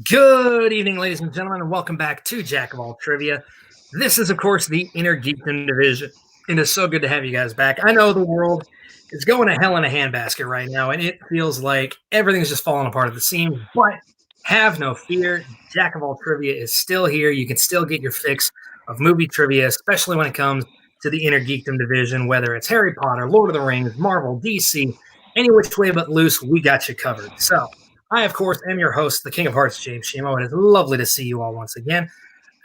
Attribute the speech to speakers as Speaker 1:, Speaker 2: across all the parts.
Speaker 1: Good evening, ladies and gentlemen, and welcome back to Jack of All Trivia. This is, of course, the Inner Geekdom Division. It is so good to have you guys back. I know the world is going to hell in a handbasket right now, and it feels like everything's just falling apart at the seams, but have no fear. Jack of All Trivia is still here. You can still get your fix of movie trivia, especially when it comes to the Inner Geekdom Division, whether it's Harry Potter, Lord of the Rings, Marvel, DC, any which way but loose, we got you covered. So, I, of course, am your host, the King of Hearts, James Shimo, and it's lovely to see you all once again.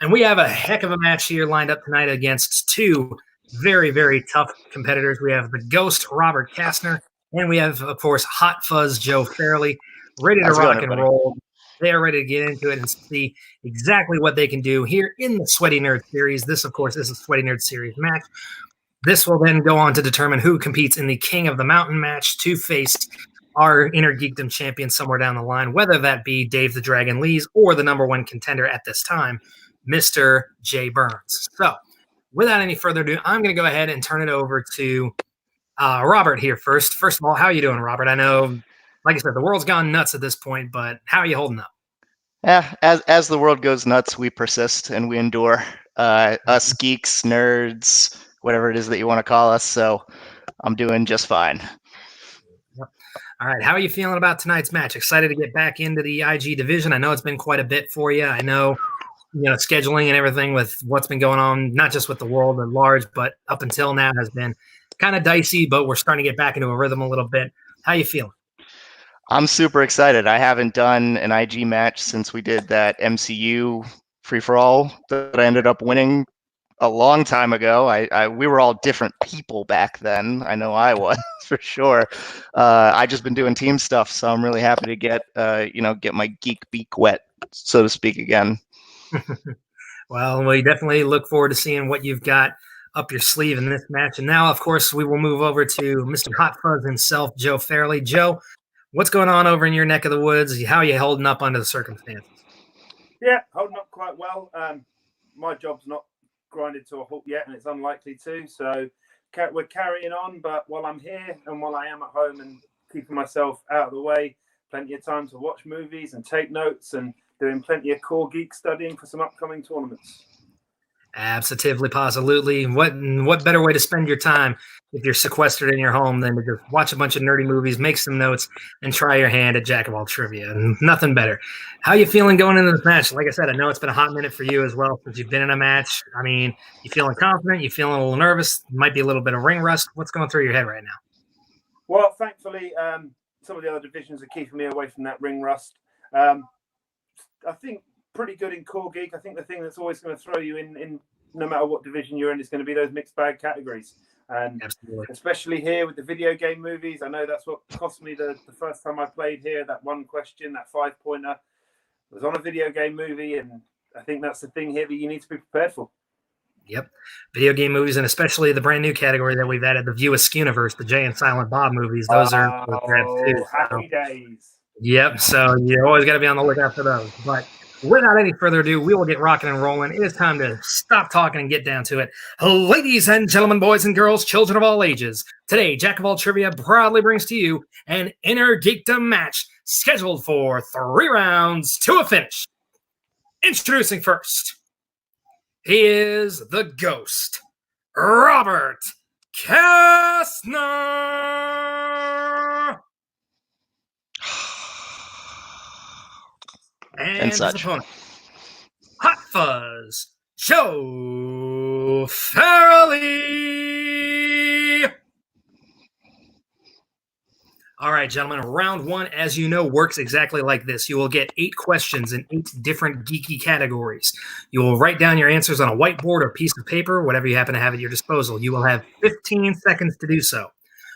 Speaker 1: And we have a heck of a match here lined up tonight against two very, very tough competitors. We have the Ghost, Robert Castner, and we have, of course, Hot Fuzz, Joe Farrely, ready to rock and roll. They are ready to get into it and see exactly what they can do here in the Sweaty Nerd Series. This, of course, is a Sweaty Nerd Series match. This will then go on to determine who competes in the King of the Mountain match to face our Inner Geekdom champion somewhere down the line, whether that be Dave the Dragon Lees or the number one contender at this time, Mr. Jay Burns. So, without any further ado, I'm going to go ahead and turn it over to Robert here first. First of all, how are you doing, Robert? I know, like I said, the world's gone nuts at this point, but how are you holding up?
Speaker 2: Yeah, as the world goes nuts, we persist and we endure. Us geeks, nerds, whatever it is that you want to call us. So I'm doing just fine.
Speaker 1: Yep. All right, how are you feeling about tonight's match? Excited to get back into the IG division? I know it's been quite a bit for you. I know, scheduling and everything with what's been going on, not just with the world at large, but up until now has been kind of dicey, but we're starting to get back into a rhythm a little bit. How you feeling?
Speaker 2: I'm super excited. I haven't done an IG match since we did that MCU free-for-all that I ended up winning a long time ago. We were all different people back then. I know I was for sure. I just been doing team stuff, so I'm really happy to get my geek beak wet, so to speak, again.
Speaker 1: Well, we definitely look forward to seeing what you've got up your sleeve in this match. And now, of course, we will move over to Mr. Hot Fuzz himself, Joe Farrely. Joe, what's going on over in your neck of the woods? How are you holding up under the circumstances?
Speaker 3: Yeah, holding up quite well. My job's not grinded to a halt yet, and it's unlikely to. So we're carrying on. But while I'm here and while I am at home and keeping myself out of the way, plenty of time to watch movies and take notes and doing plenty of core geek studying for some upcoming tournaments.
Speaker 1: Absolutely, positively. What better way to spend your time if you're sequestered in your home than to just watch a bunch of nerdy movies, make some notes, and try your hand at Jack of All Trivia? And nothing better. How you feeling going into this match? Like I said, I know it's been a hot minute for you as well since you've been in a match. I mean, you feeling confident? You feeling a little nervous? Might be a little bit of ring rust. What's going through your head right now?
Speaker 3: Well, thankfully, some of the other divisions are keeping me away from that ring rust. I think pretty good in core geek. I think the thing that's always going to throw you in no matter what division you're in is going to be those mixed bag categories. And
Speaker 1: absolutely,
Speaker 3: especially here with the video game movies, I know that's what cost me the first time I played here. That one question, that 5-pointer, was on a video game movie, and I think that's the thing here that you need to be prepared for.
Speaker 1: Yep. Video game movies, and especially the brand new category that we've added, the View Askewniverse, the Jay and Silent Bob movies. Those are grabs too.
Speaker 3: Happy days.
Speaker 1: Yep. So you always got to be on the lookout for those. But without any further ado, we will get rocking and rolling. It is time to stop talking and get down to it. Ladies and gentlemen, boys and girls, children of all ages, today, Jack of All Trivia proudly brings to you an Inner Geekdom match scheduled for 3 rounds to a finish. Introducing first, he is the Ghost, Robert Castner. And
Speaker 2: such.
Speaker 1: His opponent, Hot Fuzz, Joe Farrely. All right, gentlemen, round 1, as you know, works exactly like this. You will get 8 questions in 8 different geeky categories. You will write down your answers on a whiteboard or piece of paper, whatever you happen to have at your disposal. You will have 15 seconds to do so.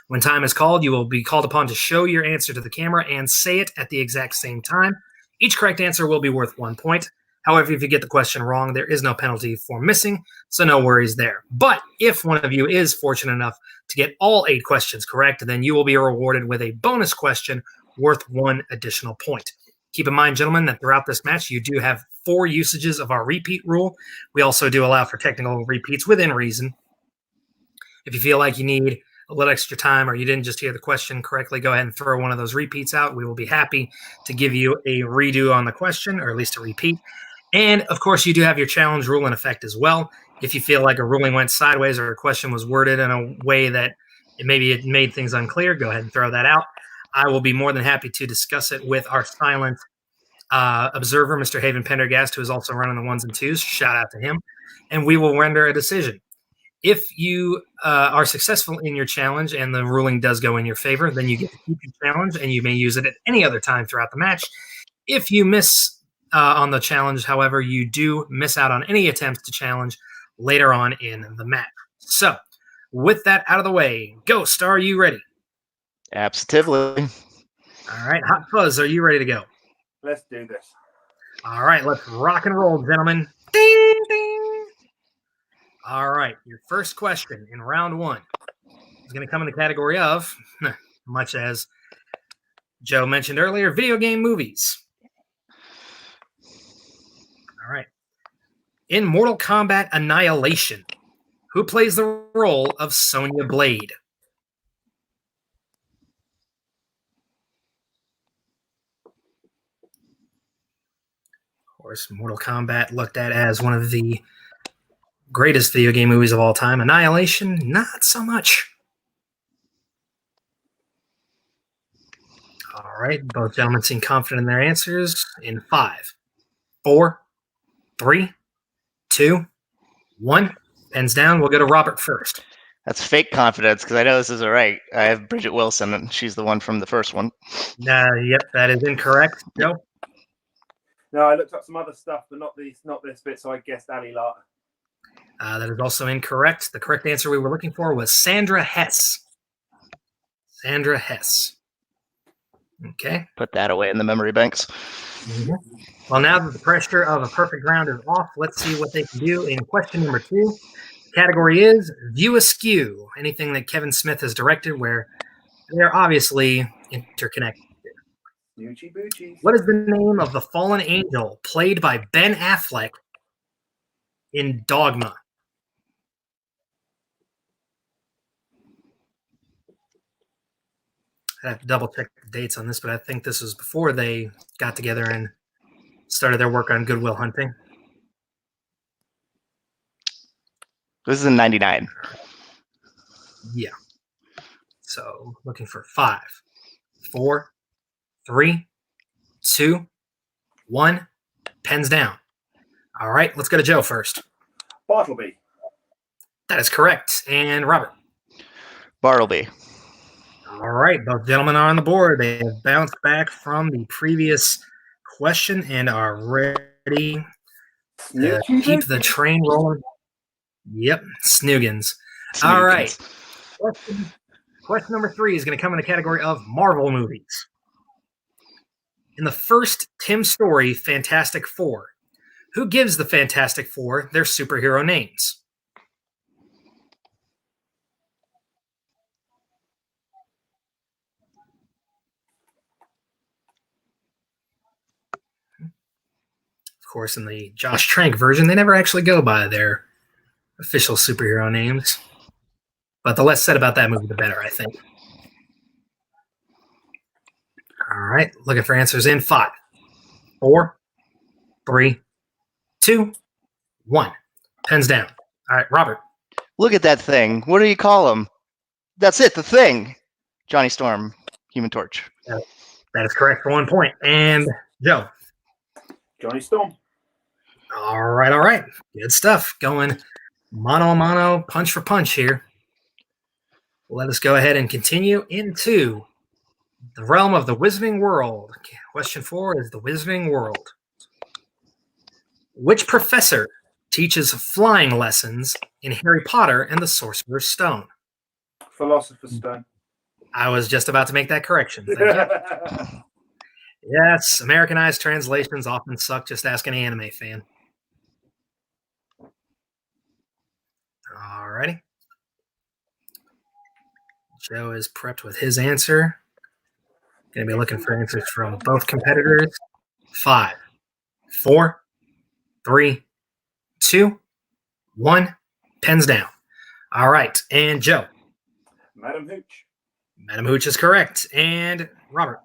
Speaker 1: When time is called, you will be called upon to show your answer to the camera and say it at the exact same time. Each correct answer will be worth 1 point. However, if you get the question wrong, there is no penalty for missing, so no worries there. But if one of you is fortunate enough to get all 8 questions correct, then you will be rewarded with a bonus question worth 1 additional point. Keep in mind, gentlemen, that throughout this match, you do have 4 usages of our repeat rule. We also do allow for technical repeats within reason. If you feel like you need a little extra time or you didn't just hear the question correctly, go ahead and throw one of those repeats out. We will be happy to give you a redo on the question, or at least a repeat. And of course, you do have your challenge rule in effect as well. If you feel like a ruling went sideways or a question was worded in a way that it made things unclear, go ahead and throw that out. I will be more than happy to discuss it with our silent observer, Mr. Haven Pendergast, who is also running the ones and twos. Shout out to him. And we will render a decision. If you are successful in your challenge and the ruling does go in your favor, then you get to keep your challenge and you may use it at any other time throughout the match. If you miss on the challenge, however, you do miss out on any attempts to challenge later on in the match. So, with that out of the way, Ghost, are you ready?
Speaker 2: Absolutely.
Speaker 1: All right. Hot Fuzz, are you ready to go?
Speaker 3: Let's do this.
Speaker 1: All right. Let's rock and roll, gentlemen. Ding, ding. All right. Your first question in round one is going to come in the category of, much as Joe mentioned earlier, video game movies. All right. In Mortal Kombat Annihilation, who plays the role of Sonya Blade? Of course, Mortal Kombat looked at as one of the greatest video game movies of all time. Annihilation, not so much. All right, both gentlemen seem confident in their answers. In 5, 4, 3, 2, 1. Pens down. We'll go to Robert first.
Speaker 2: That's fake confidence because I know this isn't right. I have Bridget Wilson, and she's the one from the first one.
Speaker 1: Yep, that is incorrect. Joe?
Speaker 3: No, I looked up some other stuff, but not this bit, so I guessed Ali Lata.
Speaker 1: That is also incorrect. The correct answer we were looking for was Sandra Hess. Sandra Hess. Okay.
Speaker 2: Put that away in the memory banks.
Speaker 1: Mm-hmm. Well, now that the pressure of a perfect round is off, let's see what they can do in question number 2. Category is View Askew. Anything that Kevin Smith has directed where they're obviously interconnected.
Speaker 3: Boochie Boochie.
Speaker 1: What is the name of the fallen angel played by Ben Affleck in Dogma? I have to double check the dates on this, but I think this was before they got together and started their work on Good Will Hunting.
Speaker 2: This is in 99.
Speaker 1: Yeah. So looking for 5, 4, 3, 2, 1. Pens down. All right, let's go to Joe first.
Speaker 3: Bartleby.
Speaker 1: That is correct. And Robert.
Speaker 2: Bartleby.
Speaker 1: All right, both gentlemen are on the board. They have bounced back from the previous question and are ready to keep the train rolling. Yep, Snoogans. All right. Question number 3 is going to come in the category of Marvel movies. In the first Tim Story Fantastic Four, who gives the Fantastic Four their superhero names? Of course, in the Josh Trank version, they never actually go by their official superhero names. But the less said about that movie, the better, I think. All right, looking for answers in 5, 4, 3, 2, 1. Pens down. All right, Robert.
Speaker 2: Look at that thing. What do you call him? That's it, the Thing. Johnny Storm, Human Torch.
Speaker 1: That is correct for 1 point. And Joe.
Speaker 3: Johnny Storm.
Speaker 1: All right. Good stuff. Going mano a mano, punch for punch here. Let us go ahead and continue into the realm of the Wizarding World. Question 4 is the Wizarding World. Which professor teaches flying lessons in Harry Potter and the Sorcerer's Stone?
Speaker 3: Philosopher's Stone.
Speaker 1: I was just about to make that correction. Thank you. Yes, Americanized translations often suck. Just ask an anime fan. All righty. Joe is prepped with his answer. Going to be looking for answers from both competitors. 5, 4, 3, 2, 1. Pens down. All right. And Joe.
Speaker 3: Madam Hooch.
Speaker 1: Madam Hooch is correct. And Robert.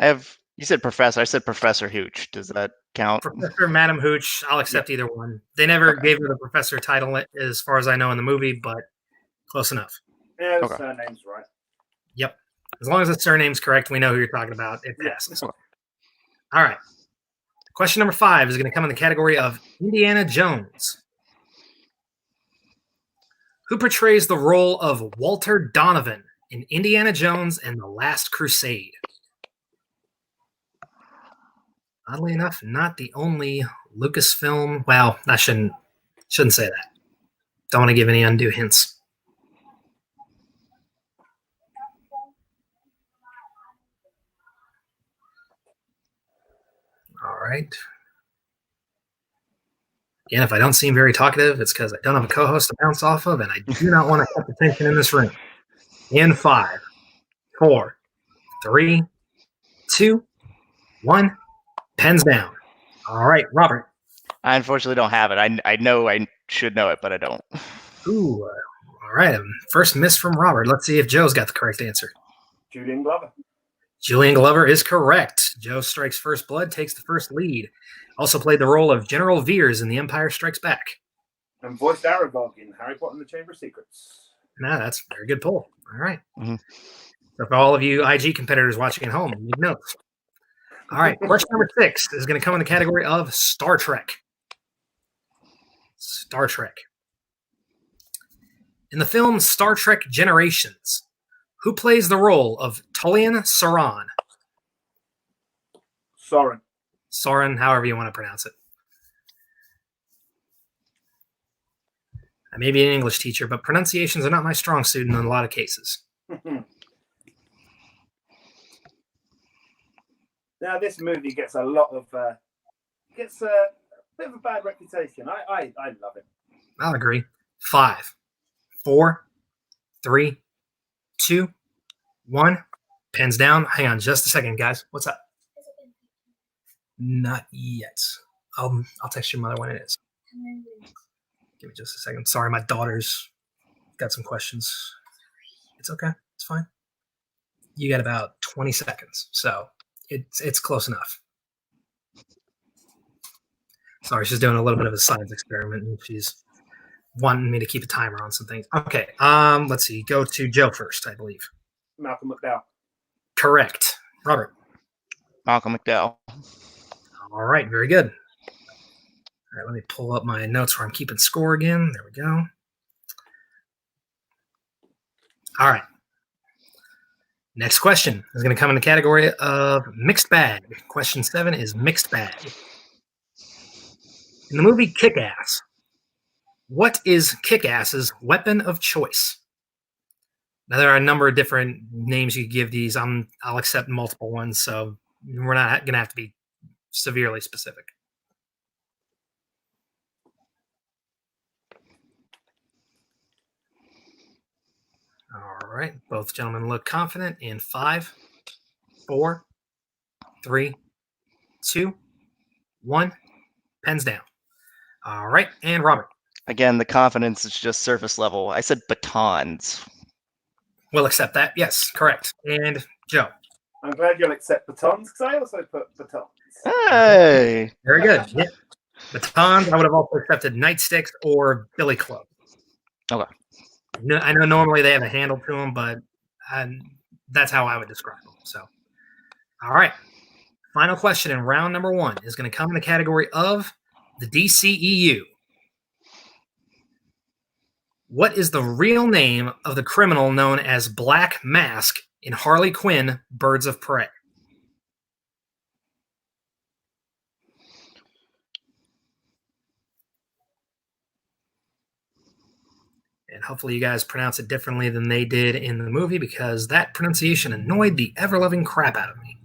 Speaker 2: You said Professor. I said Professor Hooch. Does that count?
Speaker 1: Professor Madam Hooch. I'll accept either one. They never gave her the professor title, as far as I know, in the movie, but close enough.
Speaker 3: Yeah, the surname's right.
Speaker 1: Yep. As long as the surname's correct, we know who you're talking about. It passes.
Speaker 2: Okay.
Speaker 1: All right. Question number 5 is going to come in the category of Indiana Jones. Who portrays the role of Walter Donovan in Indiana Jones and the Last Crusade? Oddly enough, not the only Lucasfilm. Well, I shouldn't say that. Don't want to give any undue hints. All right. Again, if I don't seem very talkative, it's because I don't have a co-host to bounce off of, and I do not want to cut the tension in this room. In 5, 4, 3, 2, 1. Pens down. All right, Robert.
Speaker 2: I unfortunately don't have it. I know I should know it, but I don't.
Speaker 1: Ooh. All right. First miss from Robert. Let's see if Joe's got the correct answer.
Speaker 3: Julian Glover.
Speaker 1: Julian Glover is correct. Joe strikes first blood, takes the first lead. Also played the role of General Veers in The Empire Strikes Back.
Speaker 3: And voiced Aragog in Harry Potter and the Chamber of Secrets.
Speaker 1: Nah, that's a very good pull. All right. Mm-hmm. So for all of you IG competitors watching at home, you know. All right. Question number 6 is going to come in the category of Star Trek. Star Trek. In the film Star Trek Generations, who plays the role of Tullian Soran? Soran, however you want to pronounce it. I may be an English teacher, but pronunciations are not my strong suit in a lot of cases.
Speaker 3: Now, this movie gets a lot of gets a bit of a bad reputation. I love it.
Speaker 1: I'll agree. 5, 4, 3, 2, 1. Pens down. Hang on just a second, guys. What's up? Not yet. I'll text your mother when it is. Give me just a second. Sorry, my daughter's got some questions. It's okay. It's fine. You got about 20 seconds, so it's close enough. Sorry, she's doing a little bit of a science experiment, and she's wanting me to keep a timer on some things. Okay, let's see. Go to Joe first, I believe.
Speaker 3: Malcolm McDowell.
Speaker 1: Correct. Robert.
Speaker 2: Malcolm McDowell.
Speaker 1: All right, very good. All right, let me pull up my notes where I'm keeping score again. There we go. All right. Next question is going to come in the category of mixed bag. Question 7 is mixed bag. In the movie Kick-Ass, what is Kick-Ass's weapon of choice? Now, there are a number of different names you could give these. I'll accept multiple ones, so we're not going to have to be severely specific. All right. Both gentlemen look confident in 5, 4, 3, 2, 1. Pens down. All right. And Robert.
Speaker 2: Again, the confidence is just surface level. I said batons.
Speaker 1: We'll accept that. Yes, correct. And Joe.
Speaker 3: I'm glad you'll accept batons because I also put batons.
Speaker 2: Hey.
Speaker 1: Very good. Yeah. Batons. I would have also accepted nightsticks or billy club.
Speaker 2: Okay.
Speaker 1: No, I know normally they have a handle to them, but that's how I would describe them. So, all right. Final question in round number 1 is going to come in the category of the DCEU. What is the real name of the criminal known as Black Mask in Harley Quinn, Birds of Prey? And hopefully you guys pronounce it differently than they did in the movie, because that pronunciation annoyed the ever-loving crap out of me.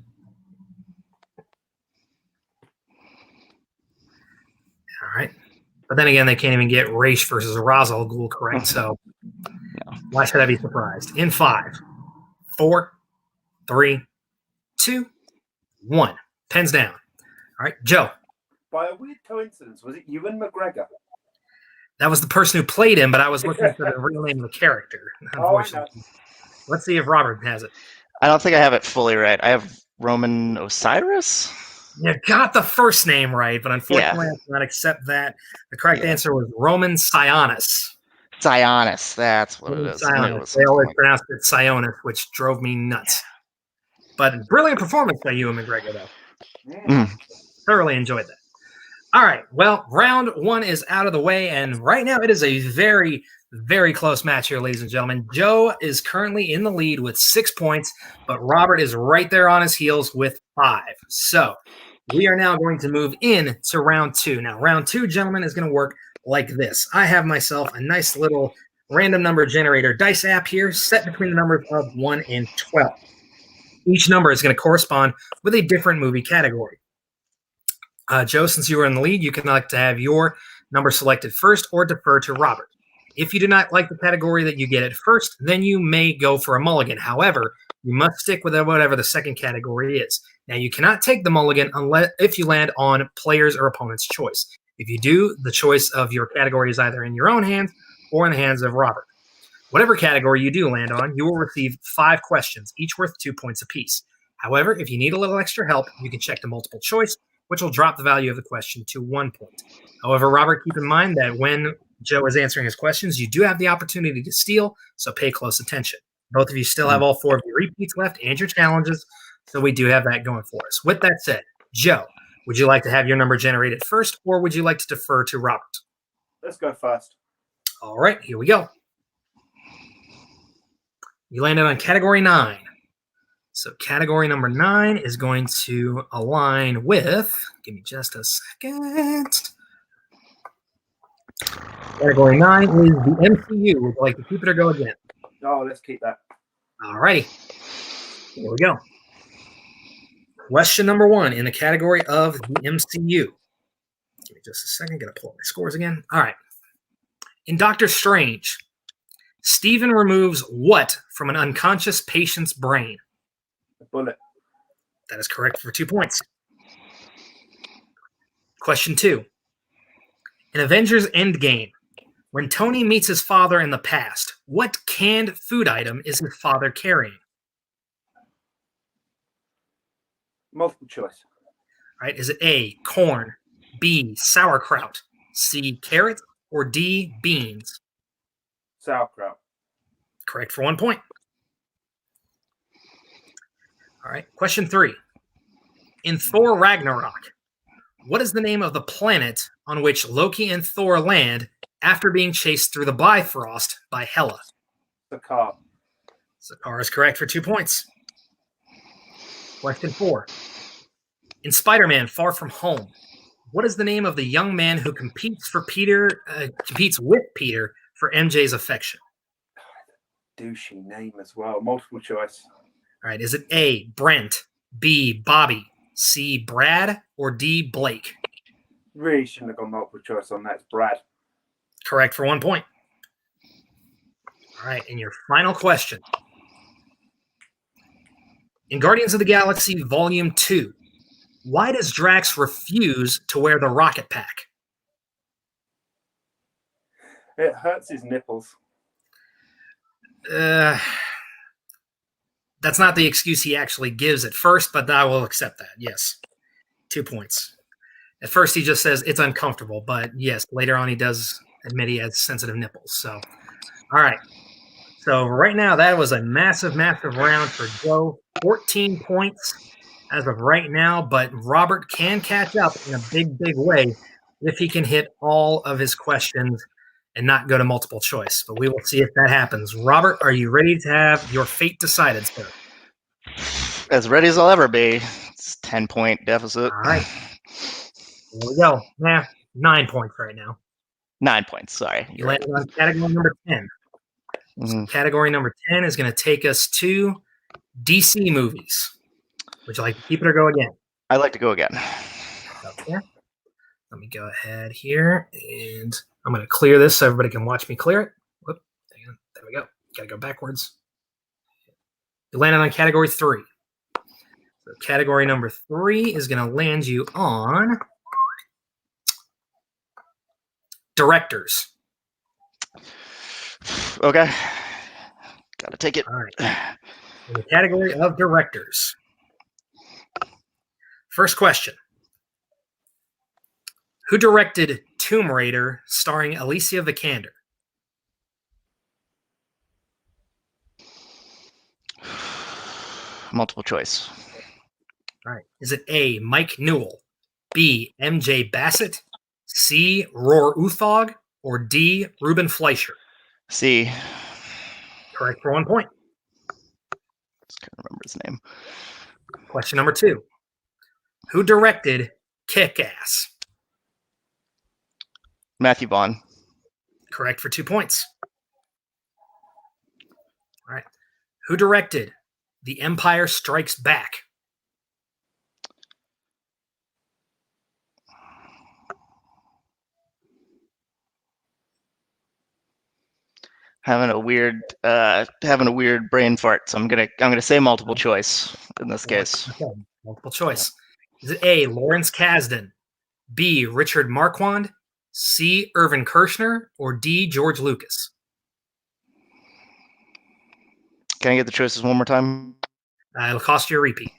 Speaker 1: All right. But then again, they can't even get Raish versus Ra's al Ghul correct, so why should I be surprised? In 5, 4, 3, 2, 1. Pens down. All right, Joe.
Speaker 3: By a weird coincidence, was it Ewan McGregor?
Speaker 1: That was the person who played him, but I was looking for the real name of the character.
Speaker 3: Oh, I know.
Speaker 1: Let's see if Robert has it.
Speaker 2: I don't think I have it fully right. I have Roman Osiris.
Speaker 1: You got the first name right, but unfortunately,
Speaker 2: Yeah.
Speaker 1: I cannot accept that. The correct
Speaker 2: Yeah.
Speaker 1: answer was Roman Sionis.
Speaker 2: Zionis. That's what it
Speaker 1: Roman
Speaker 2: is. I knew it
Speaker 1: Sionis.
Speaker 2: was
Speaker 1: They
Speaker 2: something
Speaker 1: always
Speaker 2: like
Speaker 1: pronounced it Sionis, which drove me nuts. But brilliant performance by you and McGregor, though.
Speaker 2: Mm.
Speaker 1: Thoroughly enjoyed that. All right. Well, round one is out of the way, and right now it is a very, very close match here, ladies and gentlemen. Joe is currently in the lead with 6 points, but Robert is right there on his heels with 5. So we are now going to move in to round 2. Now, round 2, gentlemen, is going to work like this. I have myself a nice little random number generator dice app here set between the numbers of 1 and 12. Each number is going to correspond with a different movie category. Joe, since you were in the lead, you can elect to have your number selected first or defer to Robert. If you do not like the category that you get at first, then you may go for a mulligan. However, you must stick with whatever the second category is. Now, you cannot take the mulligan unless if you land on player's or opponent's choice. If you do, the choice of your category is either in your own hands or in the hands of Robert. Whatever category you do land on, you will receive 5 questions, each worth 2 points apiece. However, if you need a little extra help, you can check the multiple choice, which will drop the value of the question to 1 point. However, Robert, keep in mind that when Joe is answering his questions, you do have the opportunity to steal, so pay close attention. Both of you still have all 4 of your repeats left and your challenges, so we do have that going for us. With that said, Joe, would you like to have your number generated first, or would you like to defer to Robert?
Speaker 3: Let's go first.
Speaker 1: All right, here we go. You landed on category 9. So category number 9 is going to align with, give me just a second. Category 9 is the MCU. Would you like to keep it or go again?
Speaker 3: Oh, let's keep that.
Speaker 1: All righty. Here we go. Question number 1 in the category of the MCU. Give me just a second. Got to pull up my scores again. All right. In Doctor Strange, Stephen removes what from an unconscious patient's brain?
Speaker 3: A bullet.
Speaker 1: That is correct for 2 points. Question 2. In Avengers Endgame, when Tony meets his father in the past, what canned food item is his father carrying?
Speaker 3: Multiple choice.
Speaker 1: All right, is it A, corn, B, sauerkraut, C, carrot, or D, beans?
Speaker 3: Sauerkraut.
Speaker 1: Correct for 1 point. All right, question 3. In Thor Ragnarok, what is the name of the planet on which Loki and Thor land after being chased through the Bifrost by Hela?
Speaker 3: Sakaar.
Speaker 1: Sakaar is correct for 2 points. Question 4. In Spider-Man Far From Home, what is the name of the young man who competes with Peter for MJ's affection?
Speaker 3: Douchey name as well. Multiple choice.
Speaker 1: All right, is it A, Brent, B, Bobby, C, Brad, or D, Blake?
Speaker 3: Really shouldn't have gone multiple choice on that. It's Brad.
Speaker 1: Correct for 1 point. All right, and your final question. In Guardians of the Galaxy Volume 2, why does Drax refuse to wear the rocket pack?
Speaker 3: It hurts his nipples.
Speaker 1: That's not the excuse he actually gives at first, but I will accept that. Yes. 2 points. At first, he just says it's uncomfortable, but yes, later on, he does admit he has sensitive nipples. So, all right. So, right now, that was a massive, massive round for Joe. 14 points as of right now, but Robert can catch up in a big, big way if he can hit all of his questions and not go to multiple choice. But we will see if that happens. Robert, are you ready to have your fate decided, sir?
Speaker 2: As ready as I'll ever be. It's 10-point deficit.
Speaker 1: All right. Here we go. 9 points right now.
Speaker 2: 9 points. Sorry.
Speaker 1: You landed on category number 10. So category number 10 is going to take us to DC movies. Would you like to keep it or go again?
Speaker 2: I'd like to go again.
Speaker 1: Okay. Let me go ahead here, and I'm going to clear this so everybody can watch me clear it. Whoop. There we go. Got to go backwards. You landed on category 3. So category number 3 is going to land you on directors.
Speaker 2: Okay. Gotta take it.
Speaker 1: All right. In the category of directors. First question. Who directed Tomb Raider starring Alicia Vikander?
Speaker 2: Multiple choice.
Speaker 1: All right. Is it A, Mike Newell, B, MJ Bassett, C, Roar Uthog, or D, Ruben Fleischer?
Speaker 2: C.
Speaker 1: Correct for 1 point.
Speaker 2: Just can't remember his name.
Speaker 1: Question number 2. Who directed Kick-Ass?
Speaker 2: Matthew Vaughn.
Speaker 1: Correct for 2 points. All right. Who directed The Empire Strikes Back?
Speaker 2: Having a weird brain fart, so I'm gonna say multiple choice in this case.
Speaker 1: Okay. Multiple choice. Is it A, Lawrence Kasdan, B, Richard Marquand, C, Irvin Kershner, or D, George Lucas?
Speaker 2: Can I get the choices one more time?
Speaker 1: It'll cost you a repeat.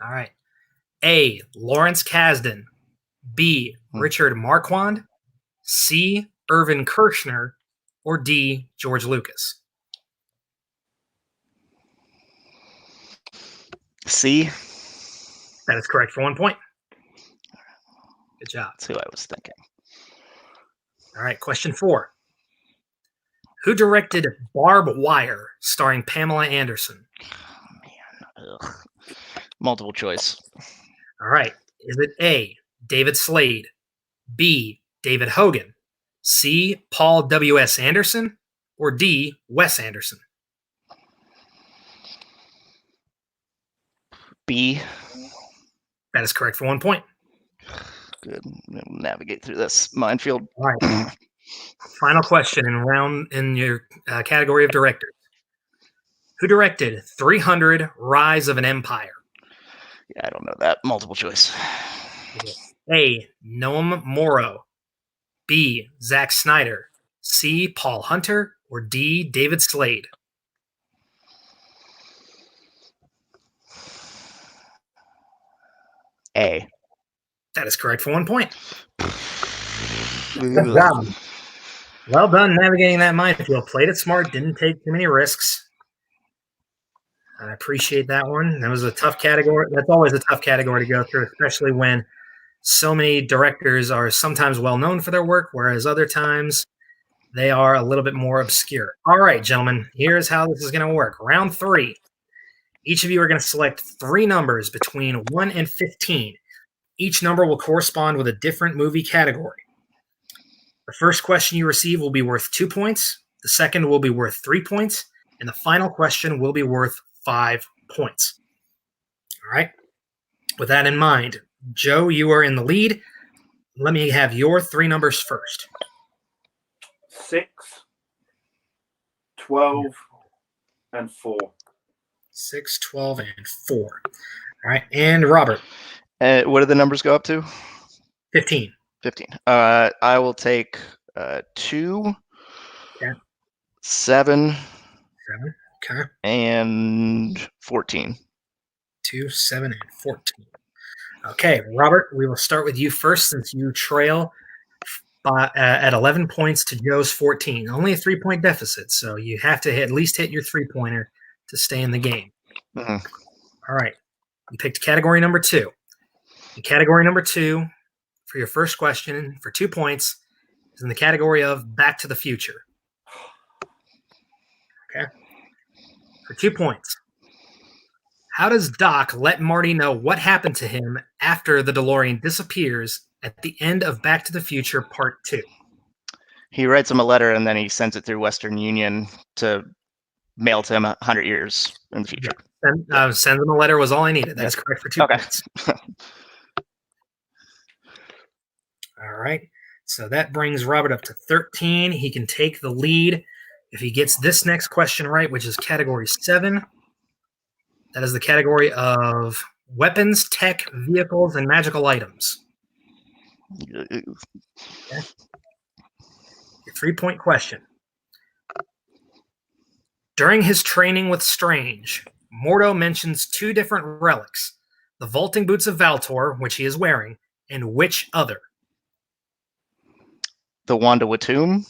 Speaker 1: All right. A, Lawrence Kasdan, B, Richard Marquand, C, Irvin Kershner, or D, George Lucas?
Speaker 2: C.
Speaker 1: That is correct for 1 point. Good job.
Speaker 2: That's who I was thinking.
Speaker 1: All right, question 4. Who directed Barbed Wire, starring Pamela Anderson?
Speaker 2: Man. Ugh. Multiple choice.
Speaker 1: All right. Is it A, David Slade, B, David Hogan, C, Paul W.S. Anderson, or D, Wes Anderson?
Speaker 2: B.
Speaker 1: That is correct for 1 point.
Speaker 2: Good. We'll navigate through this minefield.
Speaker 1: All right. Final question in your category of directors. Who directed 300 Rise of an Empire?
Speaker 2: Yeah, I don't know that. Multiple choice.
Speaker 1: A, Noam Morrow, B, Zack Snyder, C, Paul Hunter, or D, David Slade?
Speaker 2: A.
Speaker 1: That is correct for 1 point. Good job. Well done navigating that minefield. Played it smart, didn't take too many risks. I appreciate that one. That was a tough category. That's always a tough category to go through, especially when so many directors are sometimes well known for their work, whereas other times they are a little bit more obscure. All right, gentlemen, here's how this is going to work. Round 3. Each of you are going to select 3 numbers between 1 and 15. Each number will correspond with a different movie category. The first question you receive will be worth 2 points. The second will be worth 3 points. And the final question will be worth 5 points. All right. With that in mind, Joe, you are in the lead. Let me have your 3 numbers first.
Speaker 3: 6, 12, and 4.
Speaker 1: 6, 12, and 4. All right. And Robert.
Speaker 2: What do the numbers go up to?
Speaker 1: 15.
Speaker 2: 15. I will take 2,
Speaker 1: Okay.
Speaker 2: 7,
Speaker 1: 7. Okay.
Speaker 2: and 14.
Speaker 1: 2, 7, and 14. Okay, Robert, we will start with you first since you trail at 11 points to Joe's 14. Only a 3-point deficit, so you have to at least hit your 3-pointer to stay in the game.
Speaker 2: Mm-hmm.
Speaker 1: All right. You picked category number 2. In category number 2, for your first question, for 2 points, is in the category of Back to the Future. Okay. For 2 points. How does Doc let Marty know what happened to him after the DeLorean disappears at the end of Back to the Future Part 2?
Speaker 2: He writes him a letter and then he sends it through Western Union to mail to him 100 years in the future.
Speaker 1: Yeah. Send him a letter was all I needed. That is correct for 2 points. All right. So that brings Robert up to 13. He can take the lead if he gets this next question right, which is category 7. That is the category of weapons, tech, vehicles, and magical items. Okay. Your 3-point question. During his training with Strange, Mordo mentions two different relics, the vaulting boots of Valtor, which he is wearing, and which other?
Speaker 2: The Wanda Watum.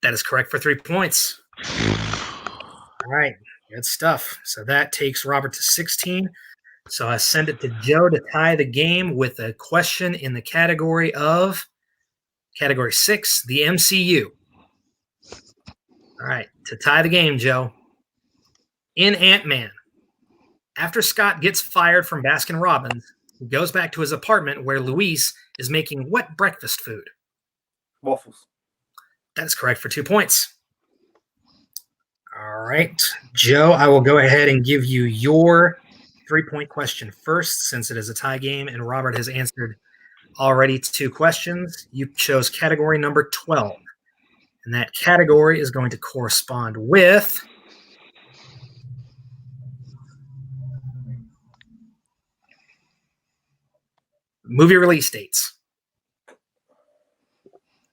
Speaker 1: That is correct for 3 points. All right, good stuff. So that takes Robert to 16. So I send it to Joe to tie the game with a question in the category 6, the MCU. All right, to tie the game, Joe. In Ant-Man, after Scott gets fired from Baskin-Robbins, he goes back to his apartment where Luis is making what breakfast food?
Speaker 3: Waffles.
Speaker 1: That is correct for 2 points. All right, Joe, I will go ahead and give you your 3-point question first, since it is a tie game, and Robert has answered already 2 questions. You chose category number 12, and that category is going to correspond with movie release dates.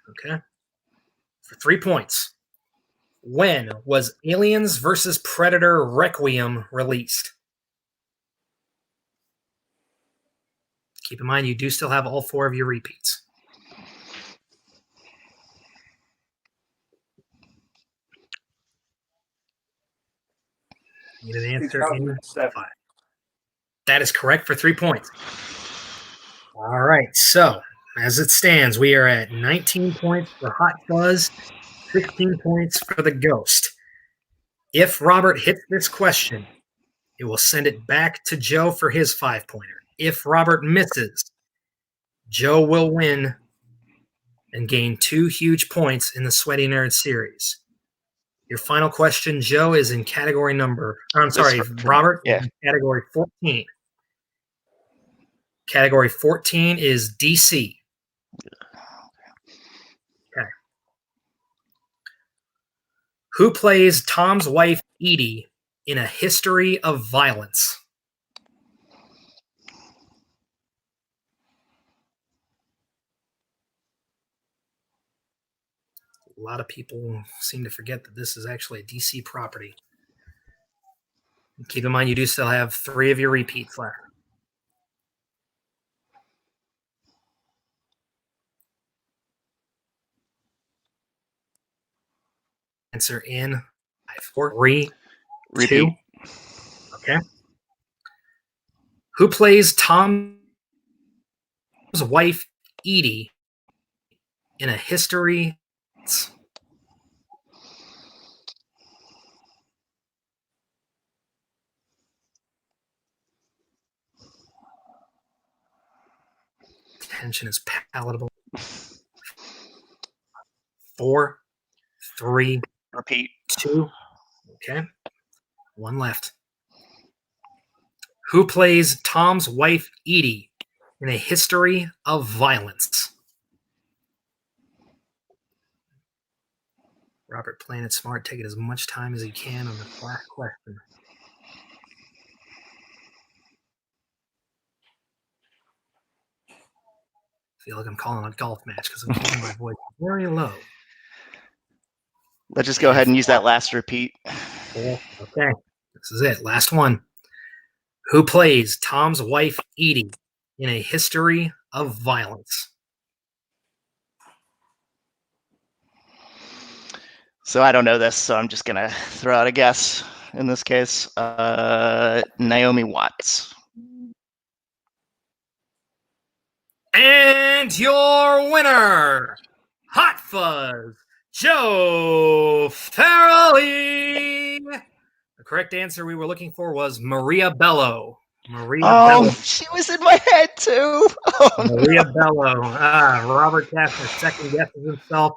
Speaker 1: Okay. For 3 points. When was Aliens vs. Predator Requiem released? Keep in mind, you do still have all 4 of your repeats. Need an answer in 5. That is correct for 3 points. All right, so as it stands, we are at 19 points for Hot Fuzz, 16 points for the Ghost. If Robert hits this question, it will send it back to Joe for his 5-pointer. If Robert misses, Joe will win and gain 2 huge points in the Sweaty Nerd series. Your final question, Joe, is in category number... Robert,
Speaker 2: yeah.
Speaker 1: Category 14. Category 14 is DC. Okay. Who plays Tom's wife, Edie, in A History of Violence? A lot of people seem to forget that this is actually a DC property. Keep in mind, you do still have 3 of your repeats left. Answer in 5, 4, 3, 2. Okay. Who plays Tom's wife, Edie, in A History? Tension is palatable. 4, 3,
Speaker 2: Repeat.
Speaker 1: 2. Okay. 1 left. Who plays Tom's wife, Edie, in A History of Violence? Robert, playing it smart, taking as much time as he can on the last question. I feel like I'm calling a golf match because I'm keeping my voice very low.
Speaker 2: Let's just go ahead and use that last repeat.
Speaker 1: Okay, this is it. Last one. Who plays Tom's wife, Edie, in A History of Violence?
Speaker 2: So I don't know this, so I'm just going to throw out a guess in this case. Naomi Watts.
Speaker 1: And your winner, Hot Fuzz, Joe Farrely. The correct answer we were looking for was Maria Bello. Bello.
Speaker 2: She was in my head too.
Speaker 1: Maria Bello. Robert Castner second guesses himself.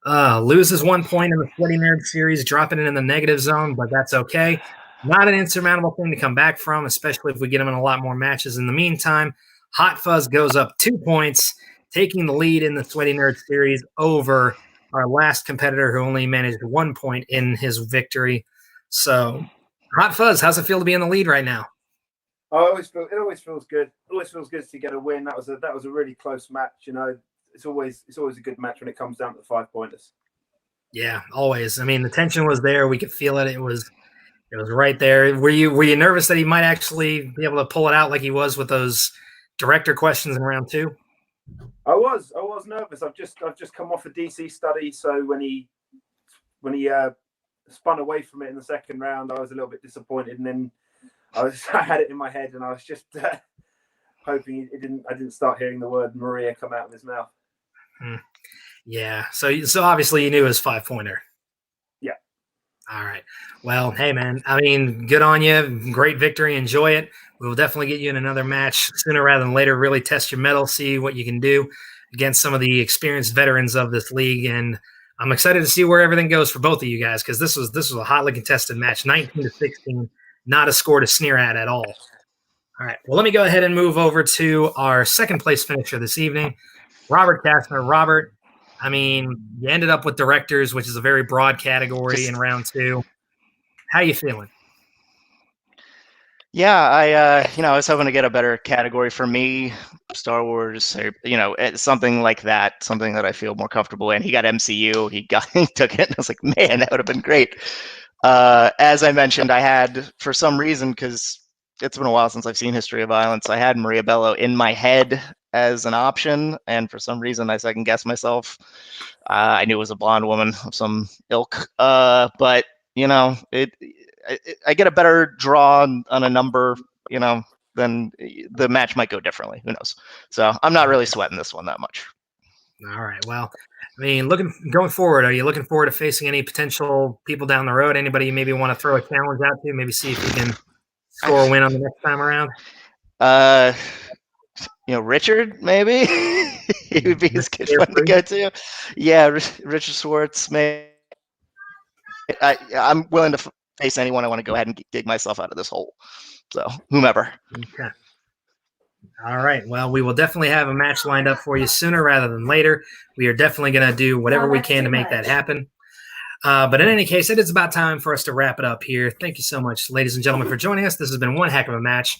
Speaker 1: Loses 1 point in the Sweaty Nerd series, dropping it in the negative zone, but that's okay. Not an insurmountable thing to come back from, especially if we get him in a lot more matches in the meantime. Hot Fuzz goes up 2 points, taking the lead in the Sweaty Nerd series over our last competitor who only managed 1 point in his victory. So, Hot Fuzz, how's it feel to be in the lead right now?
Speaker 3: It always feels good. It always feels good to get a win. That was a really close match. You know, it's always a good match when it comes down to the 5-pointers.
Speaker 1: Yeah, always. I mean, the tension was there. We could feel it. It was right there. Were you nervous that he might actually be able to pull it out like he was with those director questions in round two?
Speaker 3: I was nervous. I've just come off a DC study, so when he spun away from it in the second round, I was a little bit disappointed, and then I had it in my head, and I was just hoping I didn't start hearing the word Maria come out of his mouth.
Speaker 1: Yeah. So obviously you knew it was 5-pointer.
Speaker 3: Yeah.
Speaker 1: All right. Well, hey man, I mean, good on you. Great victory. Enjoy it. We will definitely get you in another match sooner rather than later. Really test your mettle, see what you can do against some of the experienced veterans of this league. And I'm excited to see where everything goes for both of you guys because this was a hotly contested match, 19-16, not a score to sneer at all. All right. Well, let me go ahead and move over to our second place finisher this evening, Robert Castner. Robert, I mean, you ended up with directors, which is a very broad category in round two. How you feeling?
Speaker 2: Yeah, I was hoping to get a better category for me, Star Wars, or, something like that, something that I feel more comfortable in. He got MCU, he took it, and I was like, man, that would have been great. As I mentioned, I had, for some reason, because it's been a while since I've seen History of Violence, I had Maria Bello in my head as an option, and for some reason, I second guessed myself. I knew it was a blonde woman of some ilk, but I get a better draw on a number, then the match might go differently. Who knows? So I'm not really sweating this one that much.
Speaker 1: All right. Well, I mean, going forward, are you looking forward to facing any potential people down the road? Anybody you maybe want to throw a challenge out to? Maybe see if you can score a win on the next time around?
Speaker 2: Richard, maybe he would be a good one to go to. Yeah, Richard Swartz. Maybe I'm willing to face anyone. I want to go ahead and dig myself out of this hole. So whomever.
Speaker 1: Okay. All right. Well, we will definitely have a match lined up for you sooner rather than later. We are definitely going to do whatever we can to make that happen. But in any case, it is about time for us to wrap it up here. Thank you so much, ladies and gentlemen, for joining us. This has been one heck of a match.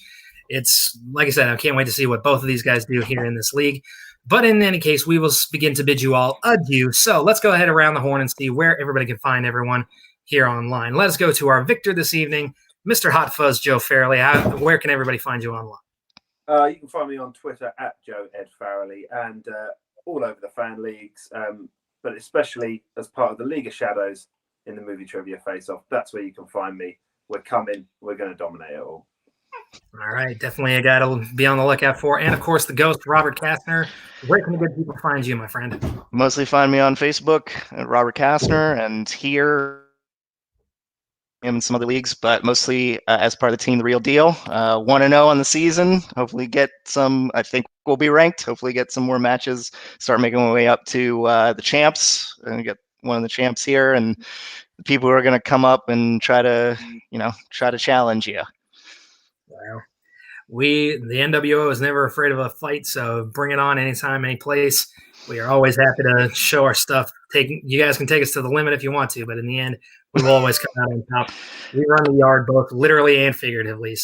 Speaker 1: It's, like I said, I can't wait to see what both of these guys do here in this league. But in any case, we will begin to bid you all adieu. So let's go ahead around the horn and see where everybody can find everyone here online. Let us go to our victor this evening, Mr. Hot Fuzz Joe Farrely. Where can everybody find you online?
Speaker 3: You can find me on Twitter at Joe Ed Farrely and all over the fan leagues, but especially as part of the League of Shadows in the Movie Trivia Face-Off. That's where you can find me. We're coming. We're going to dominate it all.
Speaker 1: All right. Definitely a guy to be on the lookout for. And, of course, the ghost, Robert Castner. Where can the good people find you, my friend?
Speaker 2: Mostly find me on Facebook at Robert Castner and here in some other leagues, but mostly as part of the team, The Real Deal. 1-0 on the season. Hopefully get some, I think we'll be ranked. Hopefully get some more matches, start making my way up to the champs and get one of the champs here and the people who are going to come up and try to challenge you.
Speaker 1: Well, the NWO is never afraid of a fight, so bring it on anytime, any place. We are always happy to show our stuff. You guys can take us to the limit if you want to, but in the end, we will always come out on top. We run the yard both literally and figuratively.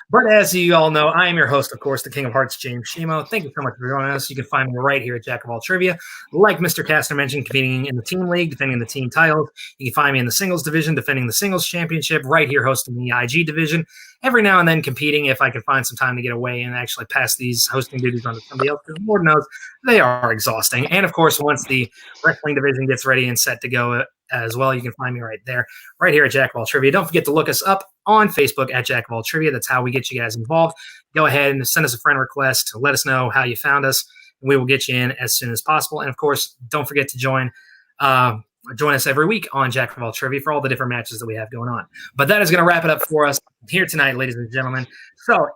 Speaker 1: But as you all know, I am your host, of course, the King of Hearts, James Shimo. Thank you so much for joining us. You can find me right here at Jack of All Trivia. Like Mr. Castner mentioned, competing in the team league, defending the team titles. You can find me in the singles division, defending the singles championship, right here hosting the IG division. Every now and then competing if I can find some time to get away and actually pass these hosting duties on to somebody else, because Lord knows they are exhausting. And, of course, once the wrestling division gets ready and set to go as well, you can find me right there, right here at Jack of All Trivia. Don't forget to look us up on Facebook at Jack of All Trivia. That's how we get you guys involved. Go ahead and send us a friend request. Let us know how you found us, and we will get you in as soon as possible. And, of course, don't forget to join us every week on Jack of All Trivia for all the different matches that we have going on. But that is going to wrap it up for us here tonight, ladies and gentlemen. So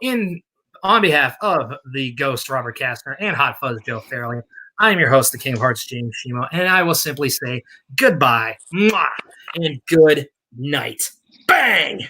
Speaker 1: on behalf of the ghost, Robert Castner, and Hot Fuzz, Joe Farrely, I am your host, the King of Hearts, James Shimo, and I will simply say goodbye, mwah, and good night. Bang!